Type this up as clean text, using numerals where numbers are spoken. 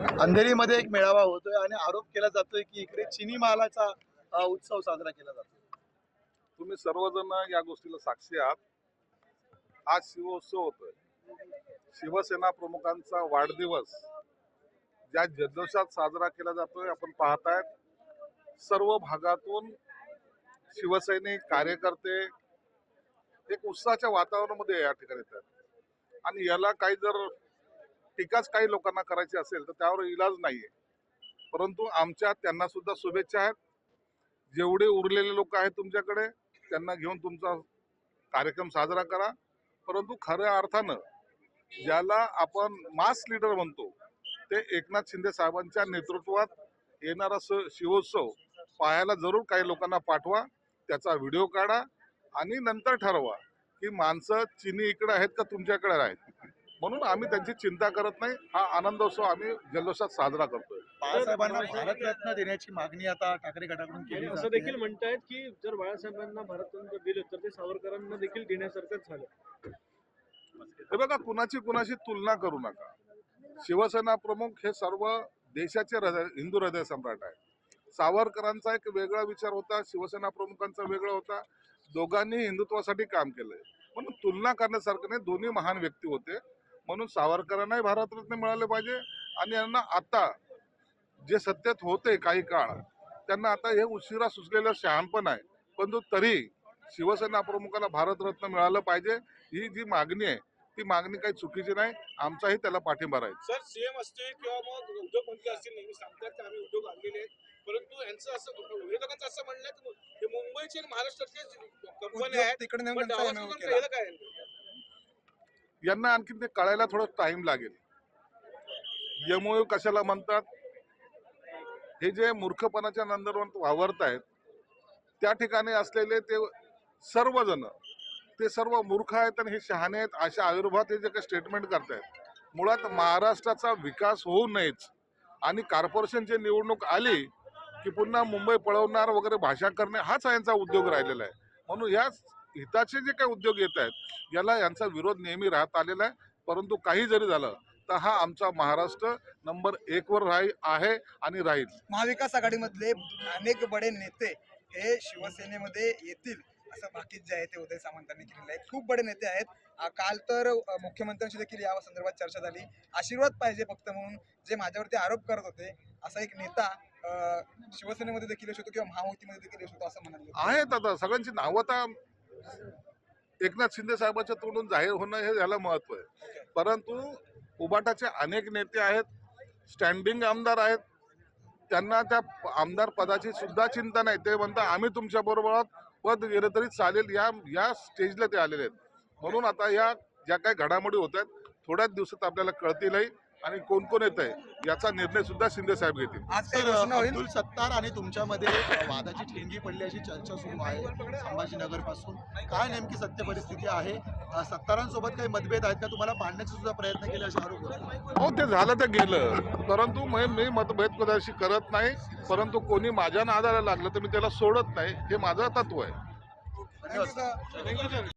अंधेरीमध्ये एक मेळावा होतोय आणि आरोप केला जातोय की इकडे चिनी मालाचा उत्सव साजरा केला जातो। तुम्ही सर्वजण या गोष्टीला साक्षी आहात। आज शिवोत्सव होतोय। शिवसेना प्रमुखांचा वाढदिवस ज्या जल्लोषात साजरा केला जातोय आपण पाहतायत सर्व भागातून शिवसैनिक कार्यकर्ते एक उत्साहाच्या वातावरणामध्ये या ठिकाणी येतात आणि याला काही जर टीकाच काही लोकांना करायची असेल तर त्यावर इलाज नाहीये। परंतु आमच्या त्यांना सुद्धा शुभेच्छा आहेत। जेवढे उरलेले लोक आहेत तुमच्याकडे त्यांना घेऊन तुमचा कार्यक्रम साजरा करा। परंतु खऱ्या अर्थानं ज्याला आपण मास लीडर म्हणतो ते एकनाथ शिंदे साहेबांच्या नेतृत्वात येणारा शिवोत्सव पाहायला जरूर काही लोकांना पाठवा, त्याचा व्हिडिओ काढा आणि नंतर ठरवा की माणसं चिनी इकडे आहेत का तुमच्याकडे आहेत। म्हणून आम्ही त्यांची चिंता करत नाही। हा आनंदोत्सव आम्ही जल्लोषात साजरा करतोय। बाळासाहेबांना भारतरत्न देण्याची मागणी आता ठाकरे गटाकडून केली असं देखील म्हणतायत की जर बाळासाहेबांना भारतरत्न दिले तर ते सावरकरांना देखील देण्यासारखंच झालं। हे बघा, कुणाची तुलना करू नका। शिवसेना प्रमुख हे सर्व देशाचे हिंदू हृदय सम्राट आहे। सावरकरांचा एक वेगळा विचार होता, शिवसेना प्रमुखांचा वेगळा होता। दोघांनी हिंदुत्वासाठी काम केलंय, म्हणून तुलना करण्यासारखं नाही। दोन्ही महान व्यक्ती होते, म्हणून सावरकरांनाही भारतरत्न मिळाले पाहिजे आणि यांना आता जे सत्तेत होते काही काळ त्यांना आता हे उशिरा सुचलेलं शहाणपण आहे, परंतु तरी शिवसेना प्रमुखाला भारतरत्न मिळालं पाहिजे ही जी मागणी आहे ती मागणी काही चुकीची नाही। आमचाही त्याला पाठिंबा राहील। सर, सीएम असतील किंवा मग उद्योगमंत्री असतील नेहमी सांगतात की आम्ही उद्योग आणलेले आहेत, परंतु यांचं असं विरोधकांचं असं म्हणणं आहे की मुंबईचे आणि महाराष्ट्रातले कंपन्या आहेत तिकडे नेऊन पण त्यांचा डावाचं MOU पण केलं काय? यांना आणखी ते कळायला थोडा टाइम लागेल। MOU कशाला म्हणतात, हे जे मूर्खपणाच्या नंदरवंत वावरतायत त्या ठिकाणी असलेले ते सर्वजण ते सर्व मूर्ख आहेत आणि हे शहाणे आहेत अशा आयुर्भावात हे जे काही स्टेटमेंट करतायत। मुळात महाराष्ट्राचा विकास होऊ नयेच आणि कॉर्पोरेशनची निवडणूक आली की पुन्हा मुंबई पळवणार वगैरे भाषा करणे हाच यांचा उद्योग राहिलेला आहे। म्हणून या हिताचे जे काही उद्योग येत आहेत याला यांचा विरोध नेहमी राहत आलेला आहे। परंतु काही जरी झालं तर हा आमचा महाराष्ट्र नंबर 1 वर आहे आणि राहील। महाविकास आघाडीमधले अनेक बडे नेते हे शिवसेनेमध्ये येतील असं भाकीत जे आहे ते उदय सामंतांनी केलेलं आहे। खूप बडे नेते आहेत। काल तर मुख्यमंत्र्यांशी देखील या संदर्भात चर्चा झाली। आशीर्वाद पाहिजे फक्त म्हणून जे माझ्यावरती आरोप करत होते असा एक नेता शिवसेनेमध्ये देखील येऊ शकतो किंवा महायुतीमध्ये देखील येऊ शकतो असं म्हणाले आहेत। आता सगळ्यांची नावं आता एकनाथ शिंदे साहेबांच्या तोंडून जाहीर होणं हे याला महत्व आहे। परंतु उबाटाचे अनेक नेते आहेत, स्टँडिंग आमदार आहेत, त्यांना त्या आमदार पदाची सुद्धा चिंता नाही। ते म्हणतात आम्ही तुमच्या बरोबर पद गेलं तरी चालेल, या स्टेजला ते आलेले आहेत। म्हणून आता या ज्या काही घडामोडी होत आहेत थोड्याच दिवसात आपल्याला कळतीलही आणि कोण कोण येत आहे याचा निर्णय सुद्धा शिंदे साहेब घेतील। आज काही घोषणा होईल? अब्दुल सत्तार आणि तुमच्यामध्ये वादाची ठेंगी पडली अशी चर्चा सुरू आहे संभाजीनगर पासून। काय नेमकी सत्य परिस्थिती आहे? सत्तारांसोबत काही मतभेद आहेत का? तुम्हाला पाडण्याचा सुद्धा प्रयत्न केले असे आरोप होते। हो, ते झालं ते गेलं। परंतु मी मतभेद कदाशी करत नाही, परंतु कोणी माझ्या नादाला लागलं तर मी त्याला सोडत नाही, हे माझं तत्व आहे। धन्यवाद.